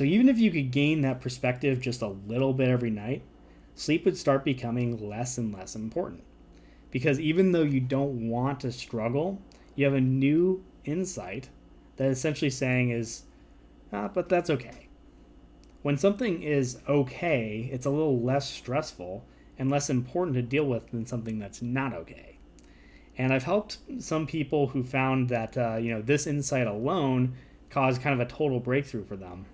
So even if you could gain that perspective just a little bit every night, sleep would start becoming less and less important. Because even though you don't want to struggle, you have a new insight that essentially saying is, but that's okay. When something is okay, it's a little less stressful and less important to deal with than something that's not okay. And I've helped some people who found that this insight alone caused kind of a total breakthrough for them,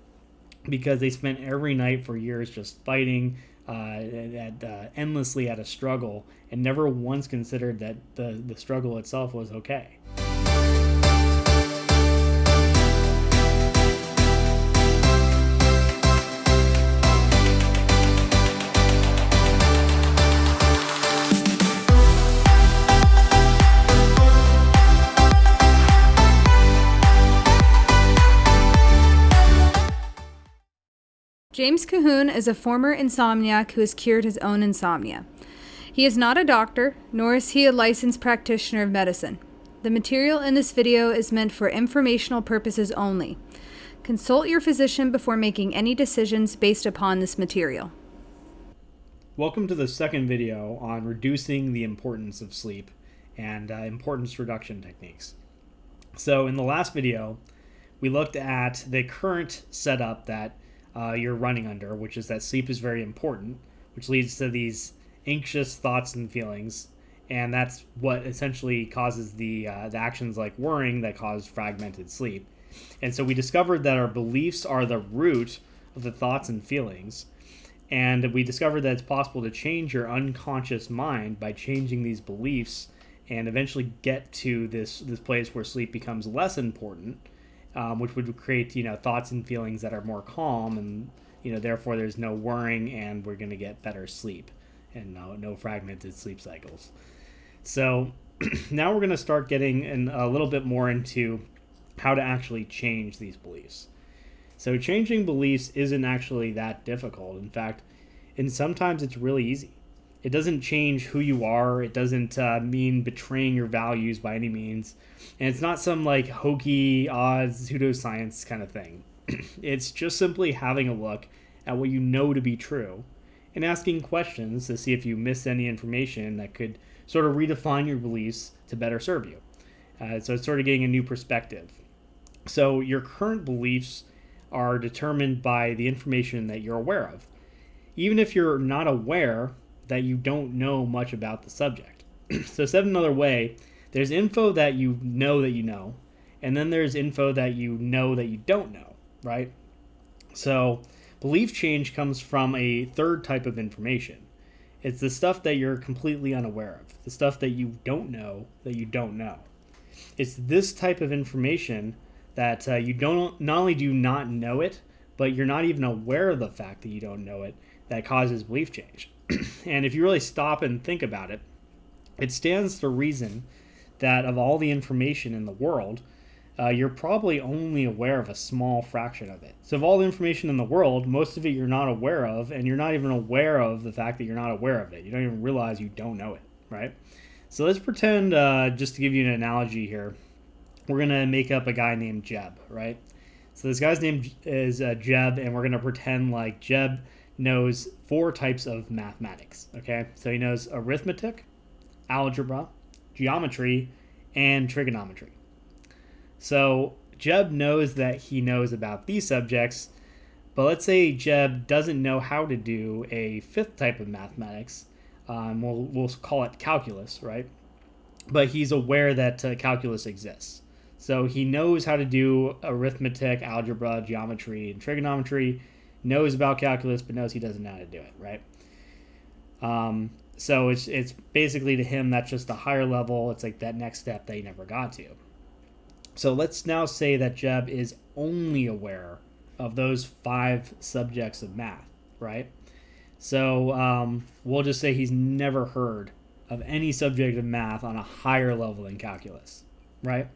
because they spent every night for years just fighting endlessly at a struggle and never once considered that the struggle itself was okay. James Cahoon is a former insomniac who has cured his own insomnia. He is not a doctor, nor is he a licensed practitioner of medicine. The material in this video is meant for informational purposes only. Consult your physician before making any decisions based upon this material. Welcome to the second video on reducing the importance of sleep and importance reduction techniques. So in the last video, we looked at the current setup that you're running under, which is that sleep is very important, which leads to these anxious thoughts and feelings, and that's what essentially causes the actions like worrying that cause fragmented sleep. And so we discovered that our beliefs are the root of the thoughts and feelings, and we discovered that it's possible to change your unconscious mind by changing these beliefs and eventually get to this place where sleep becomes less important, which would create thoughts and feelings that are more calm, and therefore there's no worrying, and we're going to get better sleep and no fragmented sleep cycles. So now we're going to start getting a little bit more into how to actually change these beliefs. So changing beliefs isn't actually that difficult. In fact, and sometimes it's really easy. It doesn't change who you are. It doesn't mean betraying your values by any means. And it's not some like hokey, odd pseudoscience kind of thing. It's just simply having a look at what you know to be true and asking questions to see if you miss any information that could sort of redefine your beliefs to better serve you. So it's sort of getting a new perspective. So your current beliefs are determined by the information that you're aware of. Even if you're not aware that you don't know much about the subject. So said another way, there's info that you know, and then there's info that you don't know, right? So belief change comes from a third type of information. It's the stuff that you're completely unaware of, the stuff that you don't know that you don't know. It's this type of information that you don't, not only do you not know it, but you're not even aware of the fact that you don't know it, that causes belief change. And if you really stop and think about it, it stands to reason that of all the information in the world, you're probably only aware of a small fraction of it. So of all the information in the world, most of it you're not aware of, and you're not even aware of the fact that you're not aware of it. You don't even realize you don't know it, right? So let's pretend, just to give you an analogy here, we're going to make up a guy named Jeb, right? So this guy's name is Jeb, and we're going to pretend like Jeb knows 4 types of mathematics, okay? So he knows arithmetic, algebra, geometry, and trigonometry. So Jeb knows that he knows about these subjects, but let's say Jeb doesn't know how to do a 5th type of mathematics. We'll call it calculus, right? But he's aware that calculus exists. So he knows how to do arithmetic, algebra, geometry, and trigonometry, knows about calculus, but knows he doesn't know how to do it, right? So it's basically to him, that's just a higher level. It's like that next step that he never got to. So let's now say that Jeb is only aware of those 5 subjects of math, right? So we'll just say he's never heard of any subject of math on a higher level than calculus, right?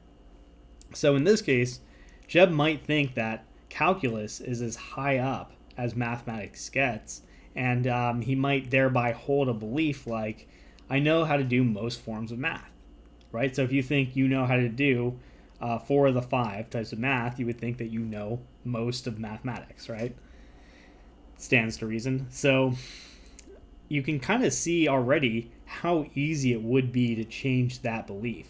So in this case, Jeb might think that calculus is as high up as mathematics gets, and he might thereby hold a belief like, I know how to do most forms of math, right? So if you think you know how to do 4 of the 5 types of math, you would think that you know most of mathematics, right? Stands to reason. So you can kind of see already how easy it would be to change that belief.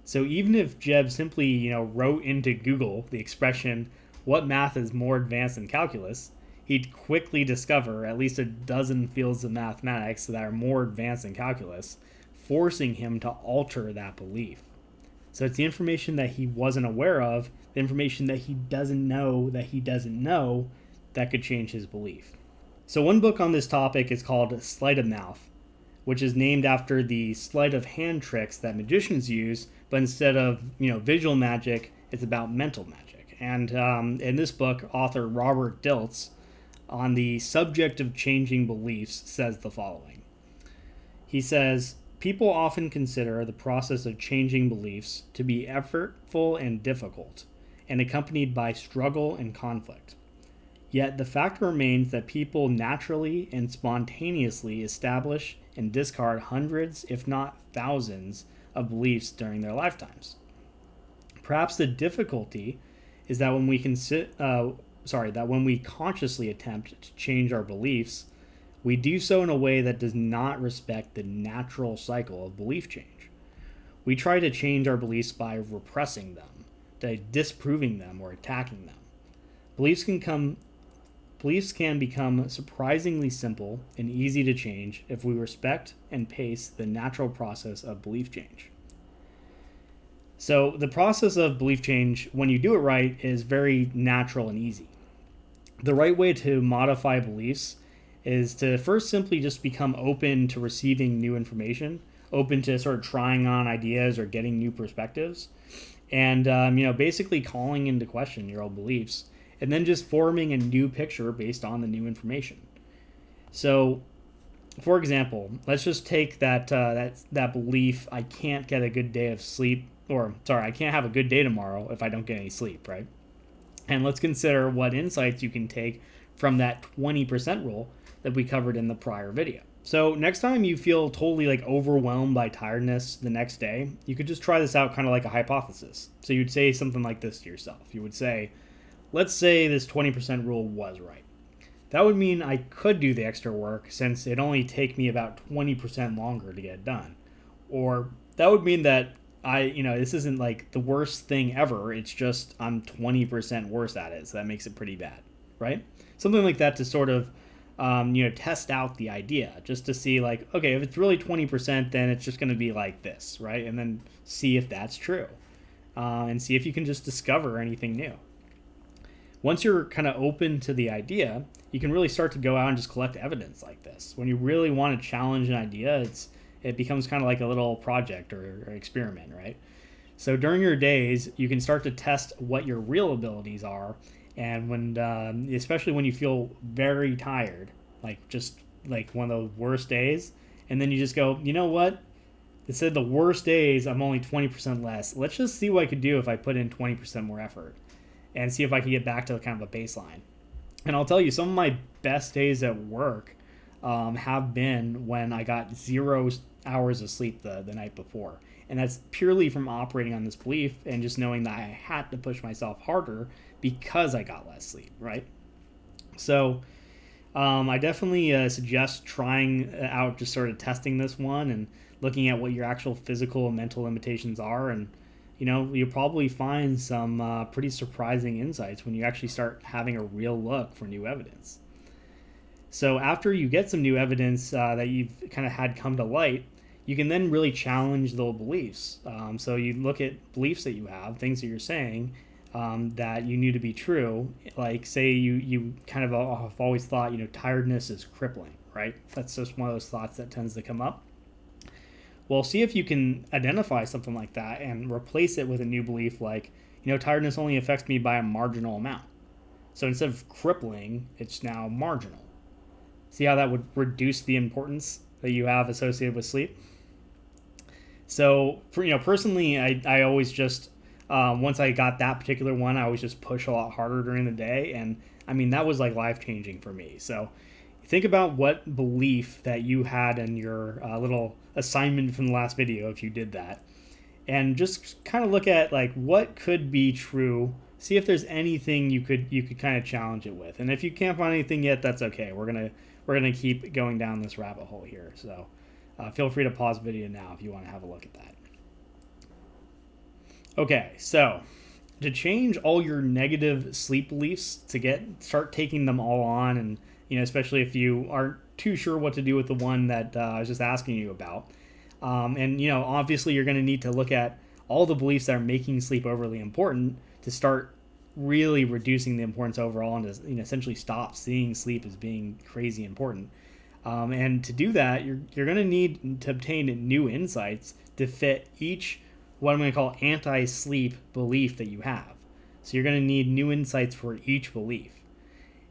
So even if Jeb simply, wrote into Google the expression, "What math is more advanced than calculus?" he'd quickly discover at least a dozen fields of mathematics that are more advanced than calculus, forcing him to alter that belief. So it's the information that he wasn't aware of, the information that he doesn't know that could change his belief. So one book on this topic is called Sleight of Mouth, which is named after the sleight of hand tricks that magicians use, but instead of visual magic, it's about mental magic. And in this book, author Robert Dilts, on the subject of changing beliefs, says the following. He says, "People often consider the process of changing beliefs to be effortful and difficult, and accompanied by struggle and conflict. Yet the fact remains that people naturally and spontaneously establish and discard hundreds, if not thousands, of beliefs during their lifetimes. Perhaps the difficulty is that when we consciously attempt to change our beliefs, we do so in a way that does not respect the natural cycle of belief change. We try to change our beliefs by repressing them, by disproving them or attacking them. Beliefs can become surprisingly simple and easy to change if we respect and pace the natural process of belief change." So the process of belief change, when you do it right, is very natural and easy. The right way to modify beliefs is to first simply just become open to receiving new information, open to sort of trying on ideas or getting new perspectives, and basically calling into question your old beliefs, and then just forming a new picture based on the new information. So, for example, let's just take that belief: I can't get a good day of sleep, I can't have a good day tomorrow if I don't get any sleep, right? And let's consider what insights you can take from that 20% rule that we covered in the prior video. So next time you feel totally overwhelmed by tiredness the next day, you could just try this out kind of like a hypothesis. So you'd say something like this to yourself. You would say, let's say this 20% rule was right. That would mean I could do the extra work since it only take me about 20% longer to get it done. Or that would mean that this isn't the worst thing ever. It's just I'm 20% worse at it. So that makes it pretty bad, right? Something like that to sort of, test out the idea, just to see okay, if it's really 20%, then it's just going to be like this, right? And then see if that's true, and see if you can just discover anything new. Once you're kind of open to the idea, you can really start to go out and just collect evidence like this. When you really want to challenge an idea, it becomes kind of like a little project or experiment, right? So during your days, you can start to test what your real abilities are, and especially when you feel very tired, just one of the worst days, and then you just go, you know what? Instead of the worst days, I'm only 20% less. Let's just see what I could do if I put in 20% more effort, and see if I can get back to kind of a baseline. And I'll tell you, some of my best days at work have been when I got 0 hours of sleep the night before. And that's purely from operating on this belief and just knowing that I had to push myself harder because I got less sleep, right? So I definitely suggest trying out, just sort of testing this one and looking at what your actual physical and mental limitations are. And you'll probably find some pretty surprising insights when you actually start having a real look for new evidence. So after you get some new evidence that you've kind of had come to light, you can then really challenge those beliefs. So you look at beliefs that you have, things that you're saying that you knew to be true. Like, say you kind of have always thought, tiredness is crippling, right? That's just one of those thoughts that tends to come up. Well, see if you can identify something like that and replace it with a new belief like, tiredness only affects me by a marginal amount. So instead of crippling, it's now marginal. See how that would reduce the importance that you have associated with sleep? So, personally, I always just, once I got that particular one, I always just push a lot harder during the day. And, that was life-changing for me. So think about what belief that you had in your little assignment from the last video, if you did that. And just kind of look at, what could be true see if there's anything you could kind of challenge it with. And if you can't find anything yet, that's okay. We're gonna keep going down this rabbit hole here. So feel free to pause the video now if you want to have a look at that. Okay, so to change all your negative sleep beliefs, to start taking them all on, and especially if you aren't too sure what to do with the one that I was just asking you about, and obviously you're going to need to look at all the beliefs that are making sleep overly important to start really reducing the importance overall, and to essentially stop seeing sleep as being crazy important. And to do that, you're going to need to obtain new insights to fit each what I'm going to call anti-sleep belief that you have. So you're going to need new insights for each belief.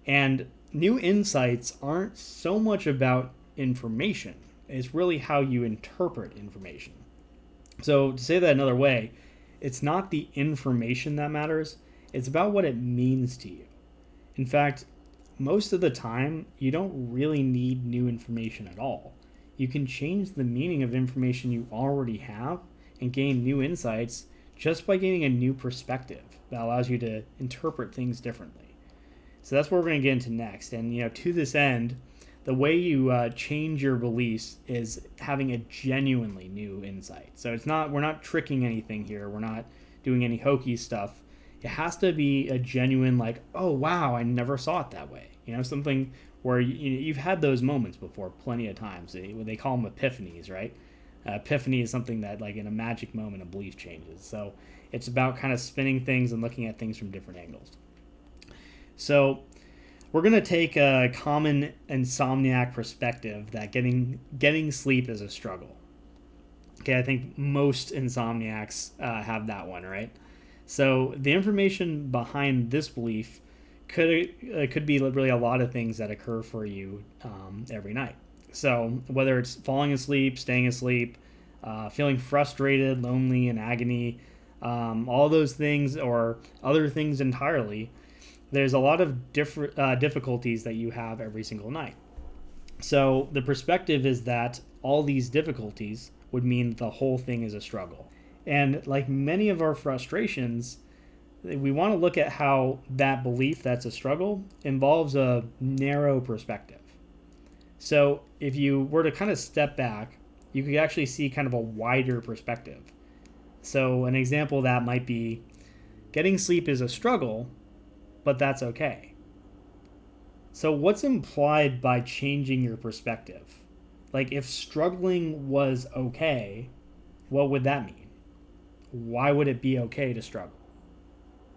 And new insights aren't so much about information. It's really how you interpret information. So to say that another way, it's not the information that matters. It's about what it means to you. In fact, most of the time, you don't really need new information at all. You can change the meaning of information you already have and gain new insights just by gaining a new perspective that allows you to interpret things differently. So that's what we're going to get into next. And to this end, the way you change your beliefs is having a genuinely new insight. So we're not tricking anything here. We're not doing any hokey stuff. It has to be a genuine, like, oh wow, I never saw it that way. Something where you've had those moments before plenty of times. They call them epiphanies, right? Epiphany is something that, like, in a magic moment, a belief changes. So it's about kind of spinning things and looking at things from different angles. So we're going to take a common insomniac perspective that getting sleep is a struggle. Okay, I think most insomniacs have that one, right? So the information behind this belief could be really a lot of things that occur for you every night. So whether it's falling asleep, staying asleep, feeling frustrated, lonely, in agony, all those things or other things entirely, there's a lot of different difficulties that you have every single night. So the perspective is that all these difficulties would mean the whole thing is a struggle. And like many of our frustrations, we want to look at how that belief that's a struggle involves a narrow perspective. So if you were to kind of step back, you could actually see kind of a wider perspective. So an example of that might be getting sleep is a struggle, but that's okay. So what's implied by changing your perspective? Like, if struggling was okay, what would that mean? Why would it be okay to struggle?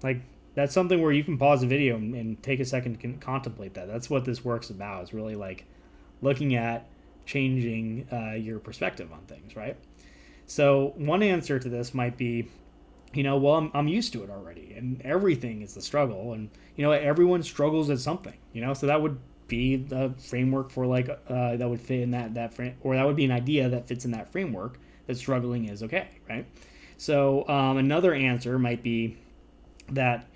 Like, that's something where you can pause the video and take a second to contemplate that. That's what this work's about. It's really like looking at changing your perspective on things, right? So one answer to this might be, well, I'm used to it already, and everything is a struggle, and everyone struggles at something, so that would be the framework for that would fit in that frame, or that would be an idea that fits in that framework, that struggling is okay, right? So another answer might be that,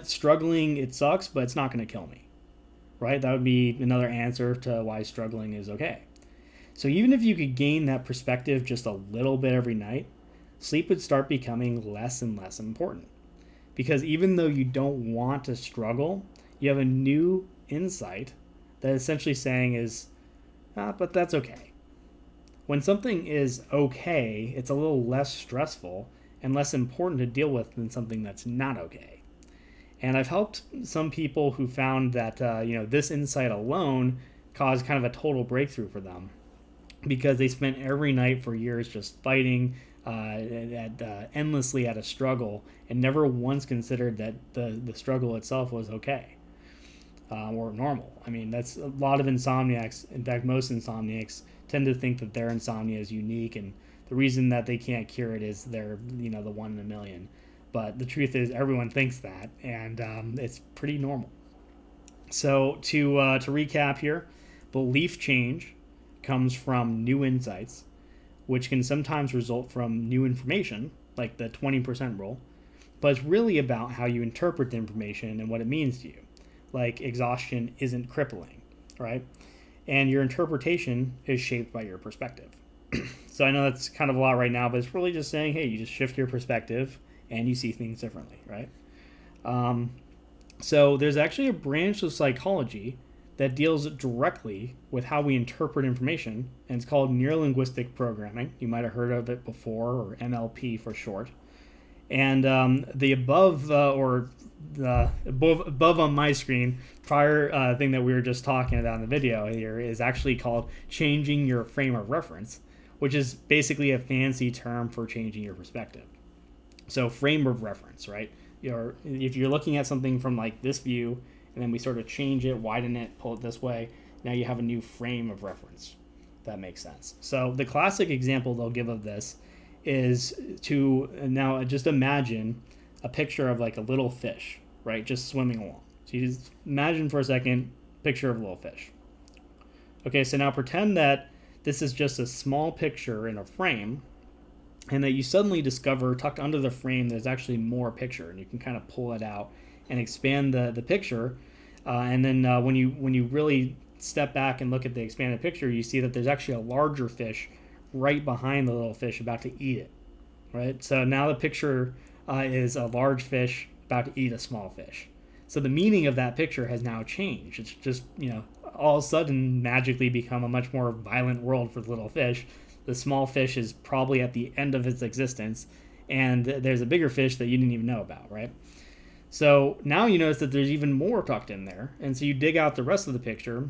struggling, it sucks, but it's not going to kill me, right? That would be another answer to why struggling is okay. So even if you could gain that perspective just a little bit every night, sleep would start becoming less and less important. Because even though you don't want to struggle, you have a new insight that essentially saying is, but that's okay. When something is okay, it's a little less stressful and less important to deal with than something that's not okay. And I've helped some people who found that this insight alone caused kind of a total breakthrough for them, because they spent every night for years just fighting endlessly at a struggle and never once considered that the struggle itself was okay or normal. I mean, that's a lot of insomniacs. In fact, most insomniacs tend to think that their insomnia is unique, and the reason that they can't cure it is they're the one in a million. But the truth is, everyone thinks that, and it's pretty normal. So to recap here, belief change comes from new insights, which can sometimes result from new information, like the 20% rule, but it's really about how you interpret the information and what it means to you. Like, exhaustion isn't crippling, right? And your interpretation is shaped by your perspective. So I know that's kind of a lot right now, but it's really just saying, hey, you just shift your perspective and you see things differently, right? So there's actually a branch of psychology that deals directly with how we interpret information, and it's called neurolinguistic programming. You might have heard of it before, or NLP for short. And the above above on my screen prior thing that we were just talking about in the video here is actually called changing your frame of reference, which is basically a fancy term for changing your perspective. So frame of reference, right? If you're looking at something from like this view, and then we sort of change it, widen it, pull it this way, now you have a new frame of reference. If that makes sense. So the classic example they'll give of this is to now just imagine a picture of like a little fish, right? Just swimming along. So you just imagine for a second, picture of a little fish. Okay, so now pretend that this is just a small picture in a frame, and that you suddenly discover tucked under the frame there's actually more picture, and you can kind of pull it out and expand the picture. And then when you really step back and look at the expanded picture, you see that there's actually a larger fish right behind the little fish about to eat it, right? So now the picture is a large fish about to eat a small fish. So the meaning of that picture has now changed. It's just, all of a sudden magically become a much more violent world for the little fish. The small fish is probably at the end of its existence, and there's a bigger fish that you didn't even know about, right? So now you notice that there's even more tucked in there, and so you dig out the rest of the picture,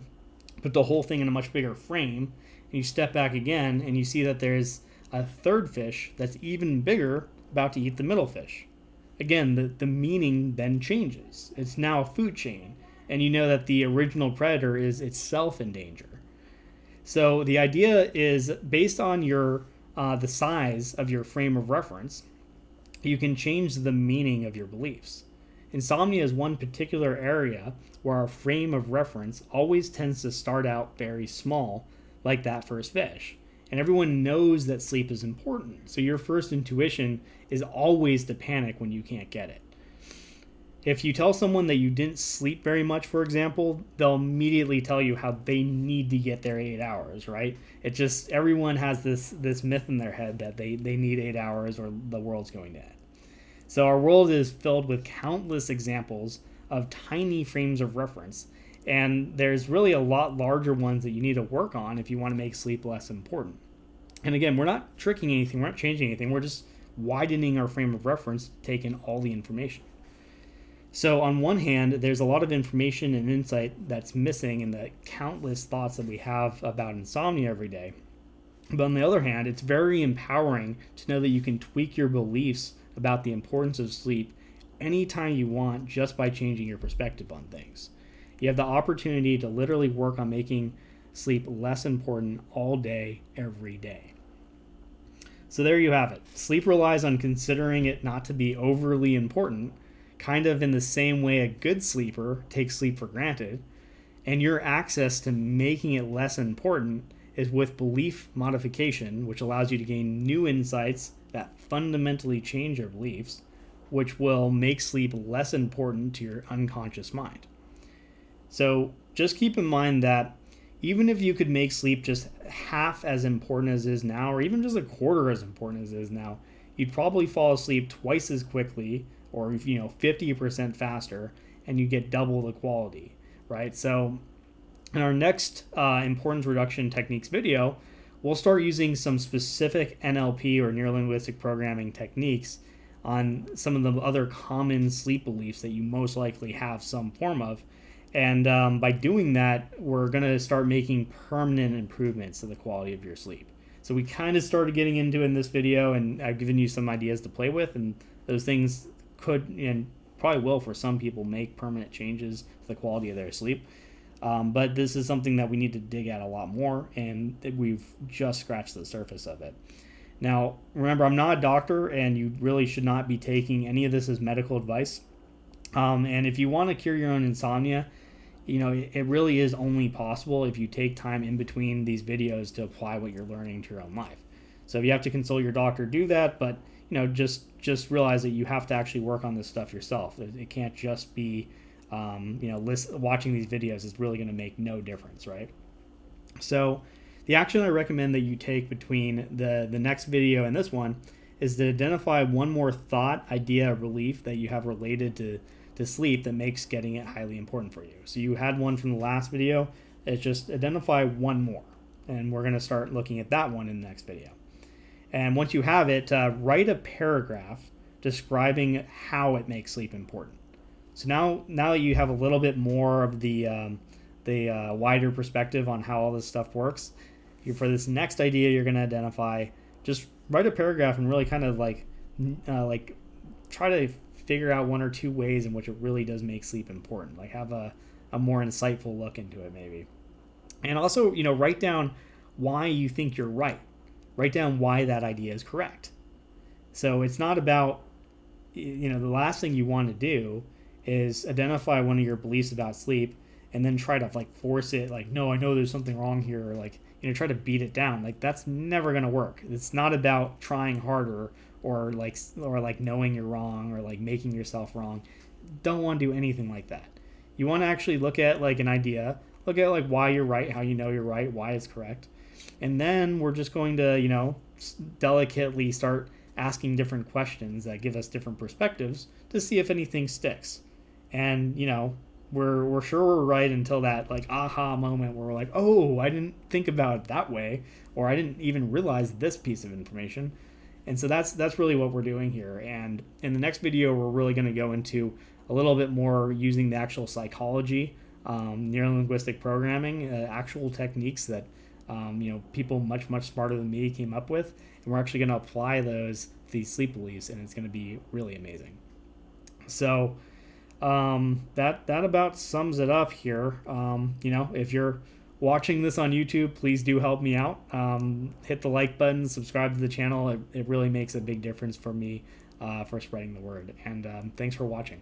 put the whole thing in a much bigger frame, and you step back again, and you see that there's a third fish that's even bigger about to eat the middle fish. Again, the meaning then changes. It's now a food chain, and you know that the original predator is itself in danger. So the idea is based on your the size of your frame of reference, you can change the meaning of your beliefs. Insomnia is one particular area where our frame of reference always tends to start out very small, like that first fish. And everyone knows that sleep is important, so your first intuition is always to panic when you can't get it. If you tell someone that you didn't sleep very much, for example, they'll immediately tell you how they need to get their 8 hours, right? It just, everyone has this myth in their head that they need 8 hours or the world's going to end. So our world is filled with countless examples of tiny frames of reference, and there's really a lot larger ones that you need to work on if you want to make sleep less important. And again, we're not tricking anything, we're not changing anything, we're just widening our frame of reference to take in all the information. So on one hand, there's a lot of information and insight that's missing in the countless thoughts that we have about insomnia every day. But on the other hand, it's very empowering to know that you can tweak your beliefs about the importance of sleep anytime you want just by changing your perspective on things. You have the opportunity to literally work on making sleep less important all day, every day. So there you have it. Sleep relies on considering it not to be overly important, kind of in the same way a good sleeper takes sleep for granted, and your access to making it less important is with belief modification, which allows you to gain new insights that fundamentally change your beliefs, which will make sleep less important to your unconscious mind. So just keep in mind that even if you could make sleep just half as important as it is now, or even just a quarter as important as it is now, you'd probably fall asleep twice as quickly, or 50% faster, and you get double the quality, right? So in our next importance reduction techniques video, we'll start using some specific NLP or neurolinguistic programming techniques on some of the other common sleep beliefs that you most likely have some form of. And by doing that, we're going to start making permanent improvements to the quality of your sleep. So we kind of started getting into it in this video, and I've given you some ideas to play with, and those things could and probably will for some people make permanent changes to the quality of their sleep. But this is something that we need to dig at a lot more, and we've just scratched the surface of it. Now, remember, I'm not a doctor, and you really should not be taking any of this as medical advice. And if you want to cure your own insomnia, it really is only possible if you take time in between these videos to apply what you're learning to your own life. So if you have to consult your doctor, do that, but just realize that you have to actually work on this stuff yourself. It can't just be, watching these videos is really going to make no difference, right? So the action I recommend that you take between the next video and this one is to identify one more thought, idea, or belief that you have related to to sleep that makes getting it highly important for you. So you had one from the last video. It's just identify one more. And we're going to start looking at that one in the next video. And once you have it, write a paragraph describing how it makes sleep important. So now that you have a little bit more of the wider perspective on how all this stuff works, for this next idea you're going to identify, just write a paragraph and really kind of like try to figure out one or two ways in which it really does make sleep important. Like have a more insightful look into it maybe. And also, write down why you think you're right. Write down why that idea is correct. So it's not about, the last thing you want to do is identify one of your beliefs about sleep and then try to force it, no, I know there's something wrong here, or try to beat it down. That's never going to work. It's not about trying harder or knowing you're wrong or making yourself wrong. Don't want to do anything like that. You want to actually look at an idea, look at why you're right, how you know you're right, why it's correct. And then we're just going to, delicately start asking different questions that give us different perspectives to see if anything sticks. And, we're sure we're right until that aha moment where we're like, oh, I didn't think about it that way, or I didn't even realize this piece of information. And so that's really what we're doing here. And in the next video, we're really going to go into a little bit more using the actual psychology, neurolinguistic programming, actual techniques that people much smarter than me came up with, and we're actually going to apply these sleep beliefs, and it's going to be really amazing. So that about sums it up here. If you're watching this on YouTube, please do help me out. Hit the like button, subscribe to the channel. It really makes a big difference for me for spreading the word. And thanks for watching.